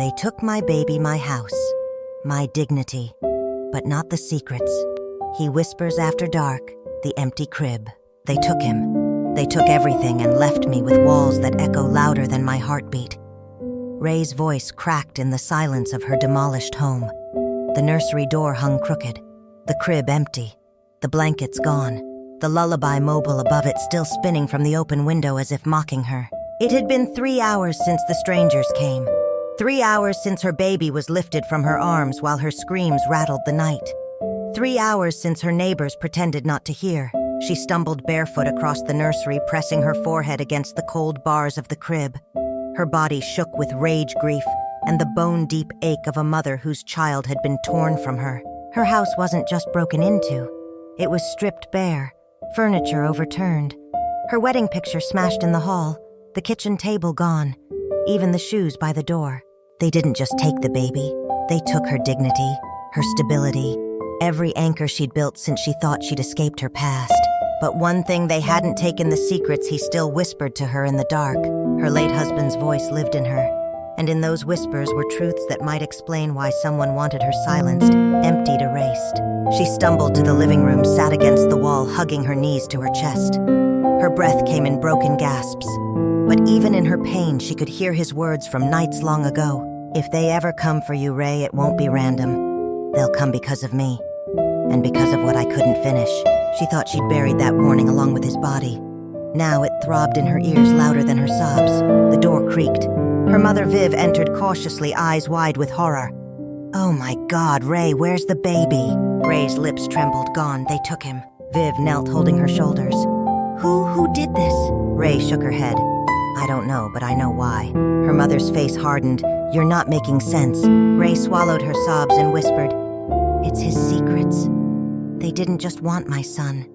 They took my baby, my house, my dignity, but not the secrets. He whispers after dark, the empty crib. They took him. They took everything and left me with walls that echo louder than my heartbeat. Ray's voice cracked in the silence of her demolished home. The nursery door hung crooked, the crib empty, the blankets gone, the lullaby mobile above it still spinning from the open window as if mocking her. It had been 3 hours since the strangers came. 3 hours since her baby was lifted from her arms while her screams rattled the night. 3 hours since her neighbors pretended not to hear. She stumbled barefoot across the nursery, pressing her forehead against the cold bars of the crib. Her body shook with rage, grief, and the bone-deep ache of a mother whose child had been torn from her. Her house wasn't just broken into. It was stripped bare, furniture overturned, her wedding picture smashed in the hall, the kitchen table gone, even the shoes by the door. They didn't just take the baby. They took her dignity, her stability, every anchor she'd built since she thought she'd escaped her past. But one thing they hadn't taken, the secrets he still whispered to her in the dark. Her late husband's voice lived in her, and in those whispers were truths that might explain why someone wanted her silenced, emptied, erased. She stumbled to the living room, sat against the wall, hugging her knees to her chest. Her breath came in broken gasps, but even in her pain she could hear his words from nights long ago. If they ever come for you, Ray, it won't be random. They'll come because of me, and because of what I couldn't finish. She thought she'd buried that warning along with his body. Now it throbbed in her ears louder than her sobs. The door creaked. Her mother, Viv, entered cautiously, eyes wide with horror. "Oh my God, Ray, where's the baby?" Ray's lips trembled. "Gone, they took him." Viv knelt, holding her shoulders. Who did this?" Ray shook her head. "I don't know, but I know why." Her mother's face hardened. "You're not making sense." Ray swallowed her sobs and whispered, "It's his secrets. They didn't just want my son.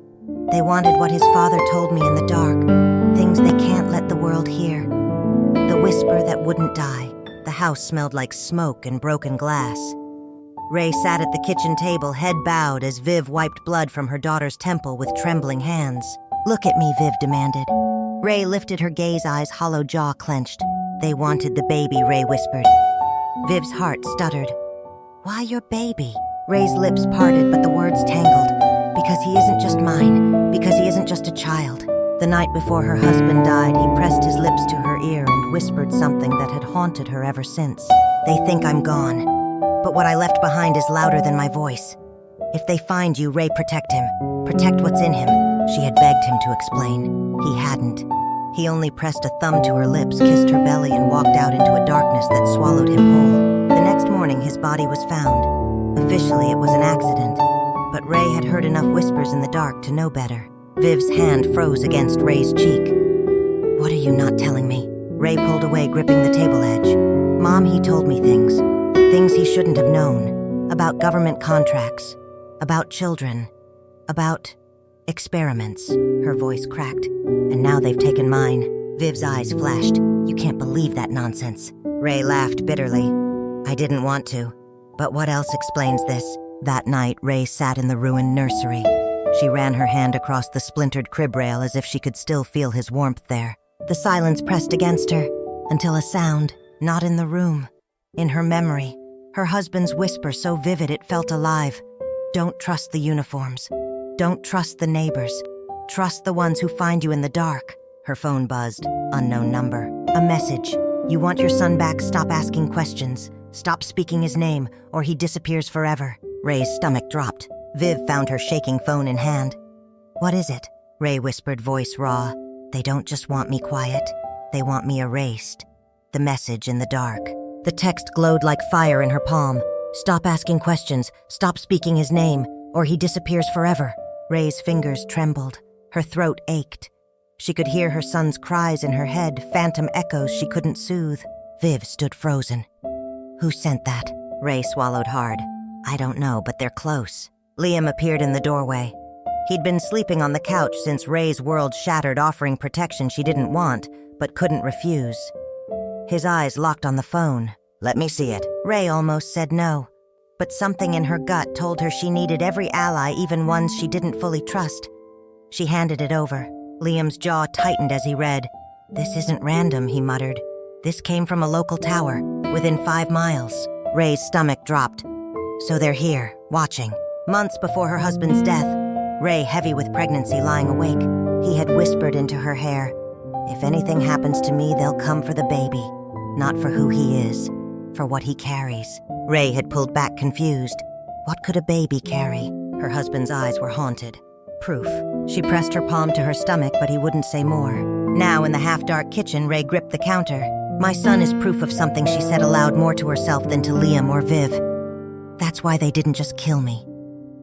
They wanted what his father told me in the dark, things they can't let the world hear. The whisper that wouldn't die." The house smelled like smoke and broken glass. Ray sat at the kitchen table, head bowed, as Viv wiped blood from her daughter's temple with trembling hands. "Look at me," Viv demanded. Ray lifted her gaze, eyes hollow, jaw clenched. "They wanted the baby," Ray whispered. Viv's heart stuttered. "Why your baby?" Ray's lips parted, but the words tangled. "Because he isn't just mine. Because he isn't just a child." The night before her husband died, he pressed his lips to her ear and whispered something that had haunted her ever since. "They think I'm gone, but what I left behind is louder than my voice. If they find you, Ray, protect him. Protect what's in him." She had begged him to explain. He hadn't. He only pressed a thumb to her lips, kissed her belly, and walked out into a darkness that swallowed him whole. The next morning, his body was found. Officially, it was an accident, but Ray had heard enough whispers in the dark to know better. Viv's hand froze against Ray's cheek. "What are you not telling me?" Ray pulled away, gripping the table edge. "Mom, he told me things. Things he shouldn't have known. About government contracts. About children. About experiments." Her voice cracked. "And now they've taken mine." Viv's eyes flashed. "You can't believe that nonsense." Ray laughed bitterly. "I didn't want to. But what else explains this?" That night, Ray sat in the ruined nursery. She ran her hand across the splintered crib rail as if she could still feel his warmth there. The silence pressed against her, until a sound, not in the room, in her memory, her husband's whisper so vivid it felt alive. "Don't trust the uniforms. Don't trust the neighbors. Trust the ones who find you in the dark." Her phone buzzed. Unknown number. A message. "You want your son back? Stop asking questions. Stop speaking his name, or he disappears forever." Ray's stomach dropped. Viv found her shaking phone in hand. "What is it?" Ray whispered, voice raw. "They don't just want me quiet. They want me erased." The message in the dark. The text glowed like fire in her palm. "Stop asking questions. Stop speaking his name, or he disappears forever." Ray's fingers trembled. Her throat ached. She could hear her son's cries in her head, phantom echoes she couldn't soothe. Viv stood frozen. "Who sent that?" Ray swallowed hard. "I don't know, but they're close." Liam appeared in the doorway. He'd been sleeping on the couch since Ray's world shattered, offering protection she didn't want, but couldn't refuse. His eyes locked on the phone. "Let me see it." Ray almost said no, but something in her gut told her she needed every ally, even ones she didn't fully trust. She handed it over. Liam's jaw tightened as he read. "This isn't random," he muttered. This came from a local tower, within 5 miles. Ray's stomach dropped. So they're here, watching. Months before her husband's death, Ray, heavy with pregnancy, lying awake, he had whispered into her hair, "If anything happens to me, they'll come for the baby. Not for who he is, for what he carries." Ray had pulled back confused. What could a baby carry? Her husband's eyes were haunted. Proof. She pressed her palm to her stomach, but he wouldn't say more. Now, in the half-dark kitchen, Ray gripped the counter. "My son is proof of something," she said aloud, more to herself than to Liam or Viv. "That's why they didn't just kill me.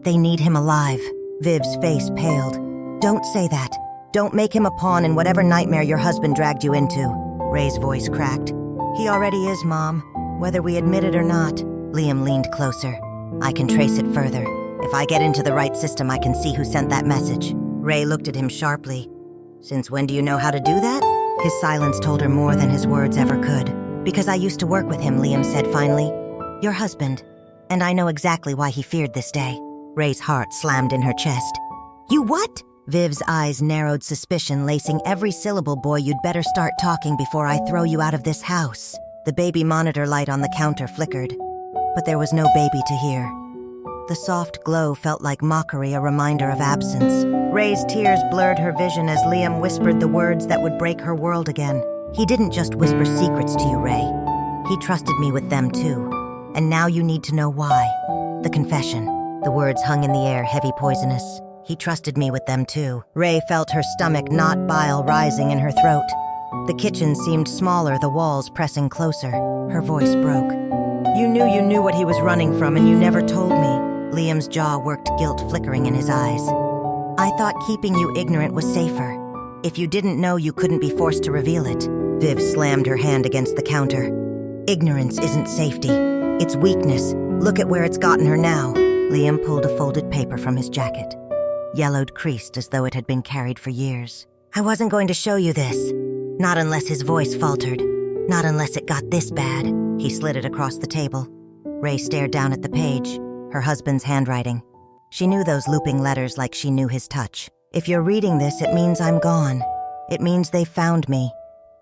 They need him alive." Viv's face paled. "Don't say that. Don't make him a pawn in whatever nightmare your husband dragged you into." Ray's voice cracked. "He already is, Mom, whether we admit it or not." Liam leaned closer. "I can trace it further. If I get into the right system, I can see who sent that message." Ray looked at him sharply. "Since when do you know how to do that?" His silence told her more than his words ever could. "Because I used to work with him," Liam said finally. "Your husband. And I know exactly why he feared this day." Ray's heart slammed in her chest. "You what?" Viv's eyes narrowed, suspicion lacing every syllable. "Boy, you'd better start talking before I throw you out of this house." The baby monitor light on the counter flickered, but there was no baby to hear. The soft glow felt like mockery, a reminder of absence. Ray's tears blurred her vision as Liam whispered the words that would break her world again. "He didn't just whisper secrets to you, Ray. He trusted me with them too. And now you need to know why." The confession. The words hung in the air, heavy, poisonous. "He trusted me with them too." Ray felt her stomach knot, bile rising in her throat. The kitchen seemed smaller, the walls pressing closer. Her voice broke. You knew what he was running from, and you never told me." Liam's jaw worked, guilt flickering in his eyes. "I thought keeping you ignorant was safer. If you didn't know, you couldn't be forced to reveal it." Viv slammed her hand against the counter. "Ignorance isn't safety. It's weakness. Look at where it's gotten her now." Liam pulled a folded paper from his jacket. Yellowed, creased as though it had been carried for years. "I wasn't going to show you this. Not unless," his voice faltered. "Not unless it got this bad." He slid it across the table. Ray stared down at the page, her husband's handwriting. She knew those looping letters like she knew his touch. "If you're reading this, it means I'm gone. It means they found me.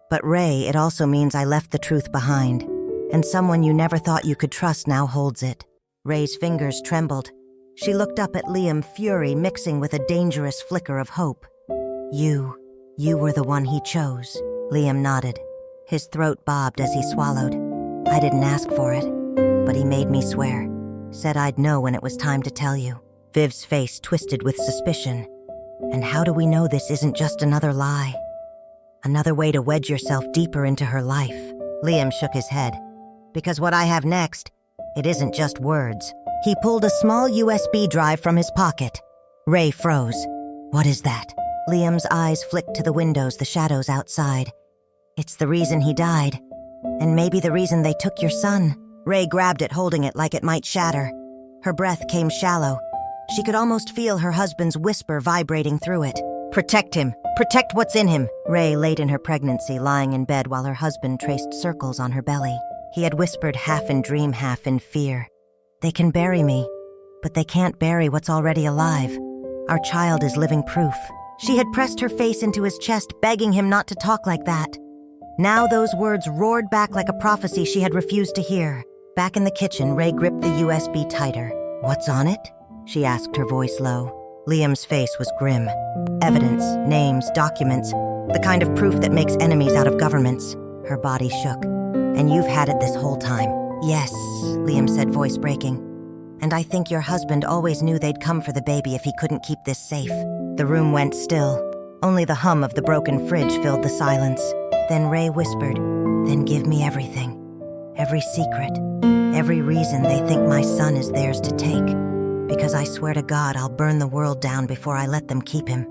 But Ray, it also means I left the truth behind. And someone you never thought you could trust now holds it." Ray's fingers trembled. She looked up at Liam, fury mixing with a dangerous flicker of hope. You were the one he chose." Liam nodded. His throat bobbed as he swallowed. "I didn't ask for it, but he made me swear. Said I'd know when it was time to tell you." Viv's face twisted with suspicion. "And how do we know this isn't just another lie? Another way to wedge yourself deeper into her life?" Liam shook his head. "Because what I have next, it isn't just words." He pulled a small USB drive from his pocket. Ray froze. "What is that?" Liam's eyes flicked to the windows, the shadows outside. "It's the reason he died. And maybe the reason they took your son." Ray grabbed it, holding it like it might shatter. Her breath came shallow. She could almost feel her husband's whisper vibrating through it. "Protect him. Protect what's in him." Ray, late in her pregnancy, lying in bed while her husband traced circles on her belly. He had whispered half in dream, half in fear. "They can bury me, but they can't bury what's already alive. Our child is living proof." She had pressed her face into his chest, begging him not to talk like that. Now those words roared back like a prophecy she had refused to hear. Back in the kitchen, Ray gripped the USB tighter. "What's on it?" she asked, her voice low. Liam's face was grim. "Evidence, names, documents, the kind of proof that makes enemies out of governments." Her body shook. "And you've had it this whole time." "Yes," Liam said, voice breaking. "And I think your husband always knew they'd come for the baby if he couldn't keep this safe." The room went still. Only the hum of the broken fridge filled the silence. Then Ray whispered, "Then give me everything. Every secret. Every reason they think my son is theirs to take. Because I swear to God I'll burn the world down before I let them keep him."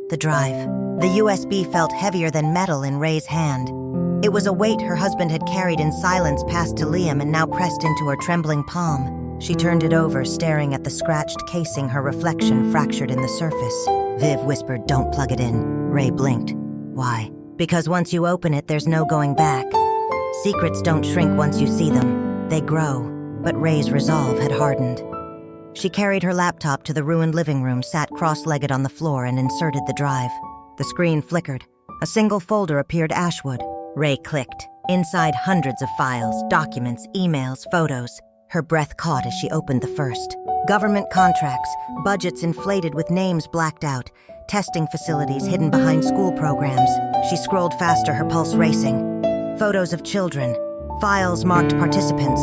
The drive. The USB felt heavier than metal in Ray's hand. It was a weight her husband had carried in silence passed to Liam and now pressed into her trembling palm. She turned it over, staring at the scratched casing, her reflection fractured in the surface. Viv whispered, "Don't plug it in." Ray blinked. "Why?" "Because once you open it, there's no going back. Secrets don't shrink once you see them. They grow." But Ray's resolve had hardened. She carried her laptop to the ruined living room, sat cross-legged on the floor, and inserted the drive. The screen flickered. A single folder appeared ashwood. Ray clicked. Inside, hundreds of files, documents, emails, photos. Her breath caught as she opened the first. Government contracts, budgets inflated with names blacked out, testing facilities hidden behind school programs. She scrolled faster, her pulse racing. Photos of children, files marked participants,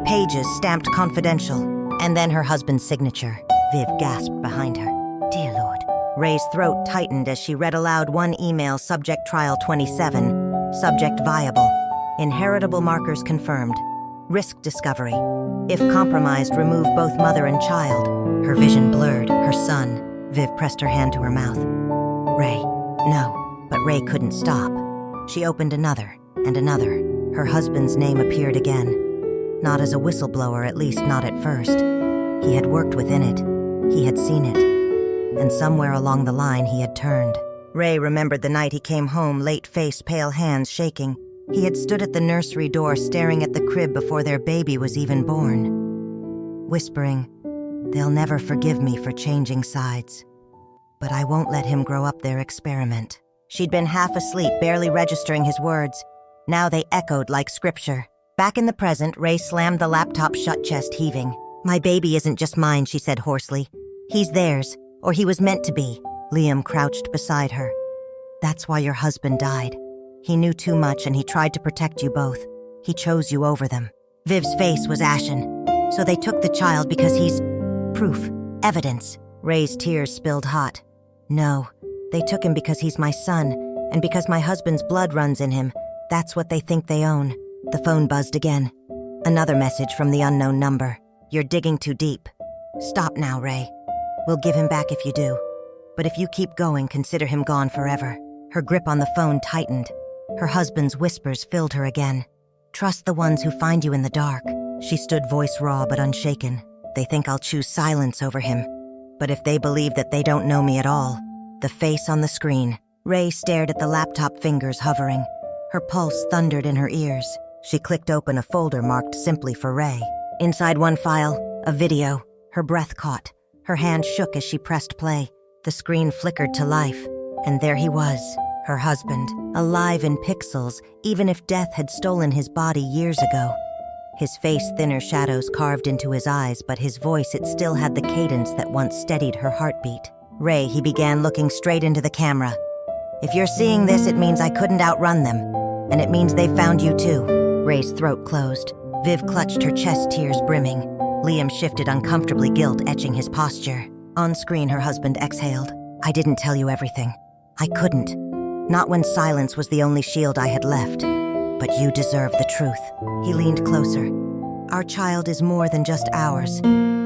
pages stamped confidential, and then her husband's signature. Viv gasped behind her. Dear Lord. Ray's throat tightened as she read aloud one email, subject trial 27, subject viable, inheritable markers confirmed, risk discovery. If compromised, remove both mother and child. Her vision blurred. Her son. Viv pressed her hand to her mouth. Ray. No. But Ray couldn't stop. She opened another, and another. Her husband's name appeared again. Not as a whistleblower, at least not at first. He had worked within it. He had seen it. And somewhere along the line he had turned. Ray remembered the night he came home, late face, pale hands shaking. He had stood at the nursery door staring at the crib before their baby was even born. Whispering, they'll never forgive me for changing sides. But I won't let him grow up their experiment. She'd been half asleep, barely registering his words. Now they echoed like scripture. Back in the present, Ray slammed the laptop shut, chest heaving. My baby isn't just mine, she said hoarsely. He's theirs, or he was meant to be. Liam crouched beside her. That's why your husband died. He knew too much and he tried to protect you both. He chose you over them. Viv's face was ashen. So they took the child because he's proof, evidence. Ray's tears spilled hot. No, they took him because he's my son, and because my husband's blood runs in him. That's what they think they own. The phone buzzed again. Another message from the unknown number. You're digging too deep. Stop now, Ray. We'll give him back if you do. But if you keep going, consider him gone forever. Her grip on the phone tightened. Her husband's whispers filled her again. Trust the ones who find you in the dark. She stood, voice raw but unshaken. They think I'll choose silence over him. But if they believe that they don't know me at all. The face on the screen. Ray stared at the laptop, fingers hovering. Her pulse thundered in her ears. She clicked open a folder marked simply for Ray. Inside one file, a video. Her breath caught. Her hand shook as she pressed play. The screen flickered to life. And there he was, her husband, alive in pixels, even if death had stolen his body years ago. His face, thinner shadows carved into his eyes, but his voice, it still had the cadence that once steadied her heartbeat. Ray, he began, looking straight into the camera. If you're seeing this, it means I couldn't outrun them. And it means they found you too. Ray's throat closed. Viv clutched her chest, tears brimming. Liam shifted uncomfortably, guilt etching his posture. On screen, her husband exhaled. I didn't tell you everything. I couldn't. Not when silence was the only shield I had left. But you deserve the truth. He leaned closer. Our child is more than just ours.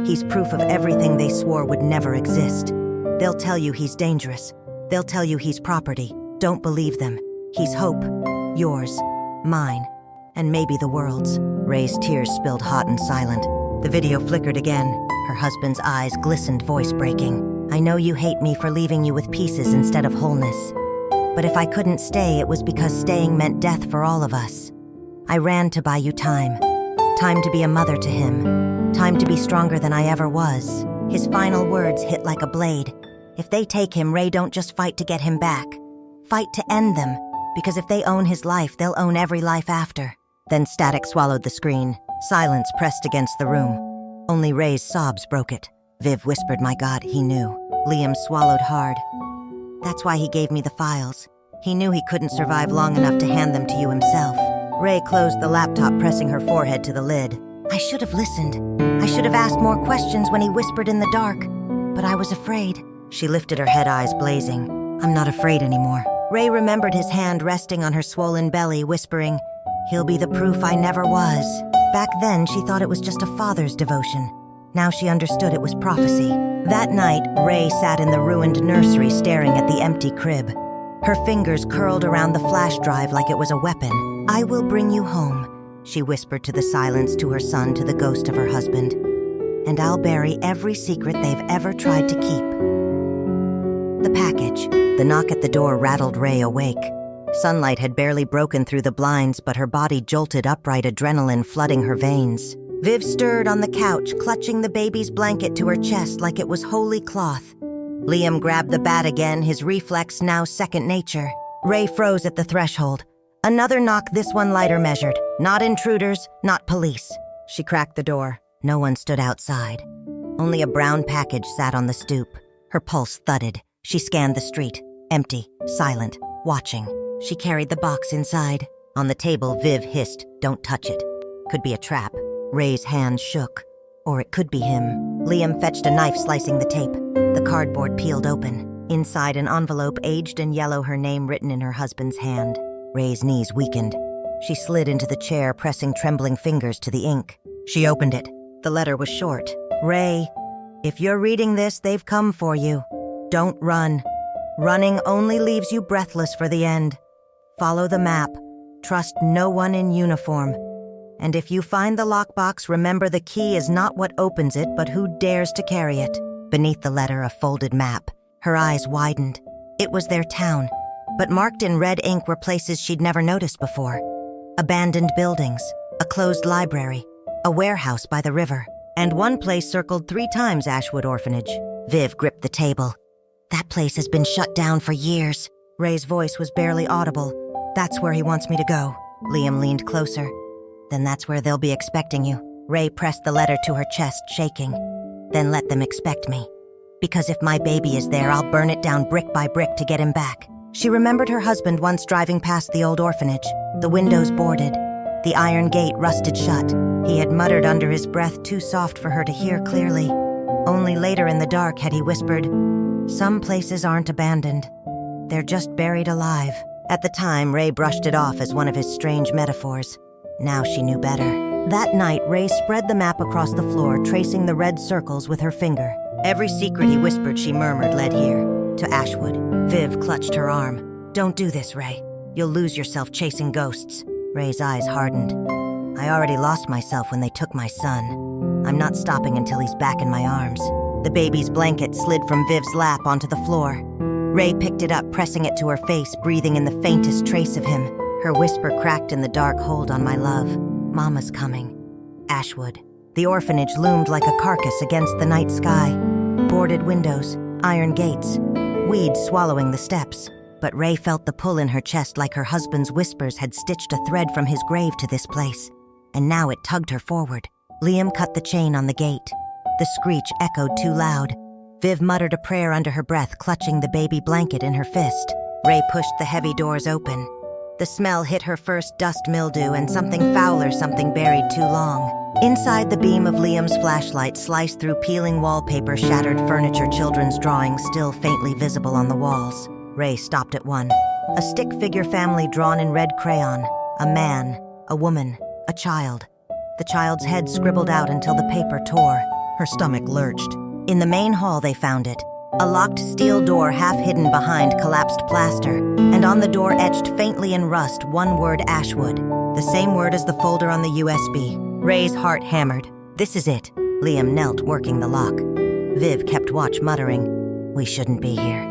He's proof of everything they swore would never exist. They'll tell you he's dangerous. They'll tell you he's property. Don't believe them. He's hope. Yours. Mine. And maybe the world's. Ray's tears spilled hot and silent. The video flickered again. Her husband's eyes glistened, voice breaking. I know you hate me for leaving you with pieces instead of wholeness. But if I couldn't stay, it was because staying meant death for all of us. I ran to buy you time. Time to be a mother to him. Time to be stronger than I ever was. His final words hit like a blade. If they take him, Ray, don't just fight to get him back. Fight to end them. Because if they own his life, they'll own every life after. Then static swallowed the screen. Silence pressed against the room. Only Ray's sobs broke it. Viv whispered, my God, he knew. Liam swallowed hard. That's why he gave me the files. He knew he couldn't survive long enough to hand them to you himself. Ray closed the laptop, pressing her forehead to the lid. I should have listened. I should have asked more questions when he whispered in the dark. But I was afraid. She lifted her head, eyes blazing. I'm not afraid anymore. Ray remembered his hand resting on her swollen belly, whispering, he'll be the proof I never was. Back then, she thought it was just a father's devotion. Now she understood it was prophecy. That night, Ray sat in the ruined nursery staring at the empty crib. Her fingers curled around the flash drive like it was a weapon. I will bring you home, she whispered to the silence, to her son, to the ghost of her husband. And I'll bury every secret they've ever tried to keep. The package. The knock at the door rattled Ray awake. Sunlight had barely broken through the blinds, but her body jolted upright, adrenaline flooding her veins. Viv stirred on the couch, clutching the baby's blanket to her chest like it was holy cloth. Liam grabbed the bat again, his reflex now second nature. Ray froze at the threshold. Another knock, this one lighter measured. Not intruders, not police. She cracked the door. No one stood outside. Only a brown package sat on the stoop. Her pulse thudded. She scanned the street. Empty, silent, watching. She carried the box inside. On the table, Viv hissed, "Don't touch it." Could be a trap. Ray's hand shook. Or it could be him. Liam fetched a knife, slicing the tape. The cardboard peeled open. Inside an envelope, aged and yellow, her name written in her husband's hand. Ray's knees weakened. She slid into the chair, pressing trembling fingers to the ink. She opened it. The letter was short. "Ray, if you're reading this, they've come for you. Don't run. Running only leaves you breathless for the end. Follow the map. Trust no one in uniform. And if you find the lockbox, remember the key is not what opens it, but who dares to carry it." Beneath the letter, a folded map. Her eyes widened. It was their town, but marked in red ink were places she'd never noticed before. Abandoned buildings, a closed library, a warehouse by the river, and one place circled 3 times Ashwood Orphanage. Viv gripped the table. "That place has been shut down for years." Ray's voice was barely audible. "That's where he wants me to go." Liam leaned closer. "Then that's where they'll be expecting you." Ray pressed the letter to her chest, shaking. "Then let them expect me. Because if my baby is there, I'll burn it down brick by brick to get him back." She remembered her husband once driving past the old orphanage, the windows boarded, the iron gate rusted shut. He had muttered under his breath, too soft for her to hear clearly. Only later in the dark had he whispered, "Some places aren't abandoned. They're just buried alive." At the time, Ray brushed it off as one of his strange metaphors. Now she knew better. That night, Ray spread the map across the floor, tracing the red circles with her finger. Every secret he whispered, she murmured, led here, to Ashwood. Viv clutched her arm. "Don't do this, Ray. You'll lose yourself chasing ghosts." Ray's eyes hardened. "I already lost myself when they took my son. I'm not stopping until he's back in my arms." The baby's blanket slid from Viv's lap onto the floor. Ray picked it up, pressing it to her face, breathing in the faintest trace of him. Her whisper cracked in the dark. "Hold on, my love. Mama's coming." Ashwood. The orphanage loomed like a carcass against the night sky. Boarded windows, iron gates, weeds swallowing the steps. But Ray felt the pull in her chest, like her husband's whispers had stitched a thread from his grave to this place. And now it tugged her forward. Liam cut the chain on the gate. The screech echoed too loud. Viv muttered a prayer under her breath, clutching the baby blanket in her fist. Ray pushed the heavy doors open. The smell hit her first, dust, mildew, and something fouler, something buried too long. Inside, the beam of Liam's flashlight sliced through peeling wallpaper, shattered furniture, children's drawings still faintly visible on the walls. Ray stopped at one. A stick figure family drawn in red crayon. A man, a woman, a child. The child's head scribbled out until the paper tore. Her stomach lurched. In the main hall they found it. A locked steel door half hidden behind collapsed plaster, and on the door etched faintly in rust one word, Ashwood. The same word as the folder on the USB. Ray's heart hammered. This is it. Liam knelt, working the lock. Viv kept watch, muttering, "We shouldn't be here.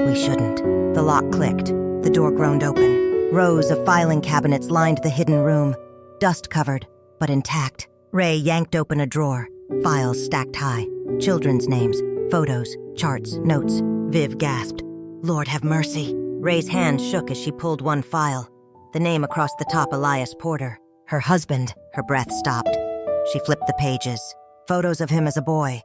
We shouldn't." The lock clicked. The door groaned open. Rows of filing cabinets lined the hidden room, dust-covered, but intact. Ray yanked open a drawer. Files stacked high. Children's names, photos, charts, notes. Viv gasped. "Lord have mercy." Ray's hand shook as she pulled one file. The name across the top, Elias Porter. Her husband. Her breath stopped. She flipped the pages. Photos of him as a boy.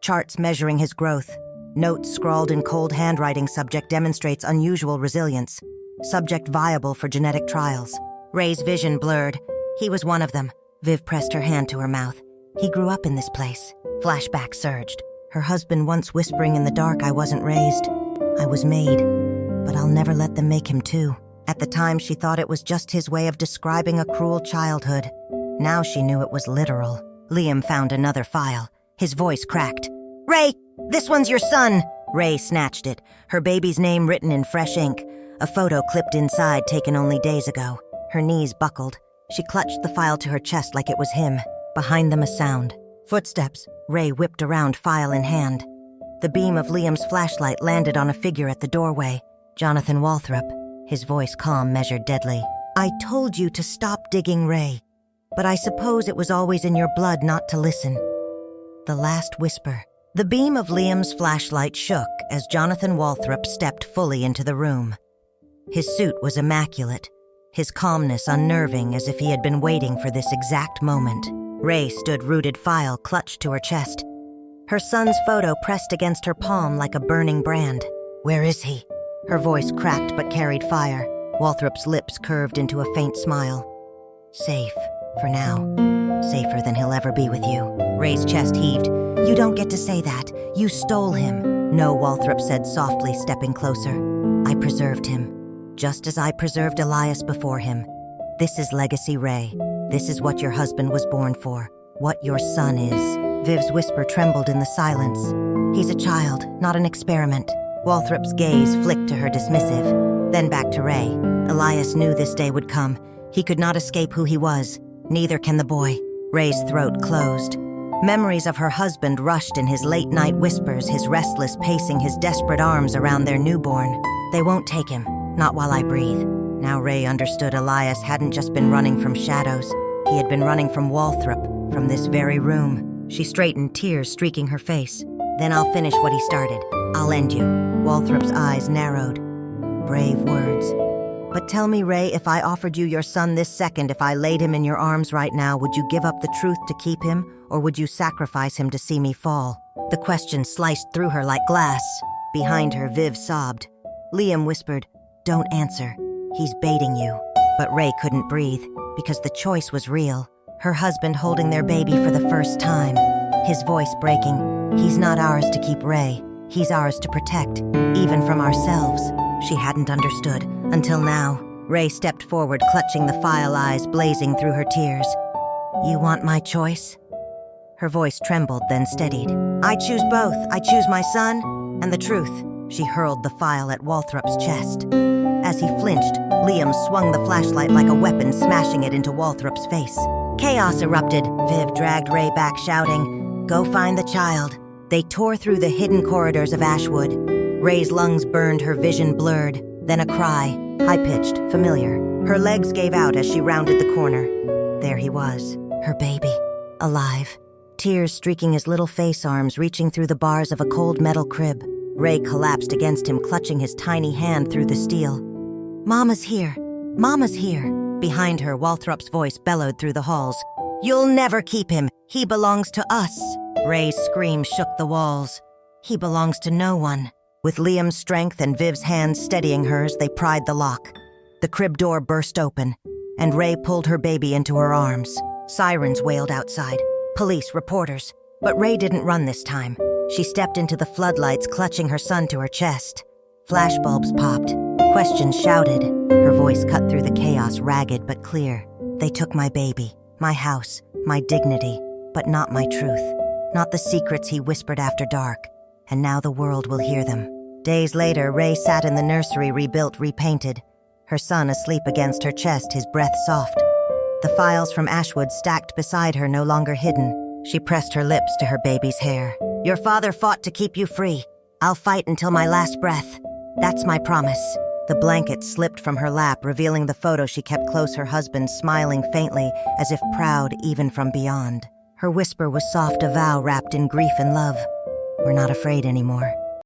Charts measuring his growth. Notes scrawled in cold handwriting. Subject demonstrates unusual resilience. Subject viable for genetic trials. Ray's vision blurred. He was one of them. Viv pressed her hand to her mouth. He grew up in this place. Flashback surged. Her husband once whispering in the dark, "I wasn't raised. I was made. But I'll never let them make him too." At the time, she thought it was just his way of describing a cruel childhood. Now she knew it was literal. Liam found another file. His voice cracked. "Ray, this one's your son!" Ray snatched it, her baby's name written in fresh ink, a photo clipped inside taken only days ago. Her knees buckled. She clutched the file to her chest like it was him. Behind them, a sound. Footsteps. Ray whipped around, file in hand. The beam of Liam's flashlight landed on a figure at the doorway. Jonathan Walthrop. His voice calm, measured, deadly. "I told you to stop digging, Ray. But I suppose it was always in your blood not to listen." The last whisper. The beam of Liam's flashlight shook as Jonathan Walthrop stepped fully into the room. His suit was immaculate. his calmness unnerving as if he had been waiting for this exact moment. Ray stood rooted file clutched to her chest, her son's photo pressed against her palm like a burning brand. "Where is he?" Her voice cracked but carried fire. Walthrop's lips curved into a faint smile. "Safe, for now. Safer than he'll ever be with you." Ray's chest heaved. "You don't get to say that. You stole him." "No," Walthrop said softly, stepping closer. "I preserved him, just as I preserved Elias before him. This is legacy, Ray. This is what your husband was born for, what your son is." Viv's whisper trembled in the silence. "He's a child, not an experiment." Walthrop's gaze flicked to her dismissive, then back to Ray. Elias knew this day would come. He could not escape who he was. Neither can the boy. Ray's throat closed. Memories of her husband rushed in his late-night whispers, his restless pacing, his desperate arms around their newborn. "They won't take him, not while I breathe." Now Ray understood Elias hadn't just been running from shadows. He had been running from Walthrop, from this very room. She straightened, tears streaking her face. "Then I'll finish what he started. I'll end you." Walthrop's eyes narrowed. Brave words. "But tell me, Ray, if I offered you your son this second, if I laid him in your arms right now, would you give up the truth to keep him, or would you sacrifice him to see me fall?" The question sliced through her like glass. Behind her, Viv sobbed. Liam whispered, "Don't answer. He's baiting you." But Ray couldn't breathe, because the choice was real. Her husband holding their baby for the first time. His voice breaking. "He's not ours to keep, Ray. He's ours to protect, even from ourselves." She hadn't understood, until now. Ray stepped forward, clutching the file, eyes blazing through her tears. "You want my choice?" Her voice trembled, then steadied. "I choose both. I choose my son and the truth." She hurled the file at Walthrop's chest. As he flinched, Liam swung the flashlight like a weapon, smashing it into Walthrop's face. Chaos erupted. Viv dragged Ray back, shouting, "Go find the child." They tore through the hidden corridors of Ashwood. Ray's lungs burned, her vision blurred. Then a cry, high-pitched, familiar. Her legs gave out as she rounded the corner. There he was, her baby, alive. Tears streaking his little face, arms reaching through the bars of a cold metal crib. Ray collapsed against him, clutching his tiny hand through the steel. "Mama's here! Mama's here!" Behind her, Walthrop's voice bellowed through the halls. "You'll never keep him! He belongs to us!" Ray's scream shook the walls. "He belongs to no one." With Liam's strength and Viv's hands steadying hers, they pried the lock. The crib door burst open, and Ray pulled her baby into her arms. Sirens wailed outside. Police, reporters. But Ray didn't run this time. She stepped into the floodlights, clutching her son to her chest. Flashbulbs popped. Questions shouted. Her voice cut through the chaos, ragged but clear. "They took my baby, my house, my dignity, but not my truth. Not the secrets he whispered after dark. And now the world will hear them." Days later, Ray sat in the nursery, rebuilt, repainted. Her son asleep against her chest, his breath soft. The files from Ashwood stacked beside her, no longer hidden. She pressed her lips to her baby's hair. "Your father fought to keep you free. I'll fight until my last breath. That's my promise." The blanket slipped from her lap, revealing the photo she kept close, her husband smiling faintly, as if proud even from beyond. Her whisper was soft, a vow wrapped in grief and love. "We're not afraid anymore."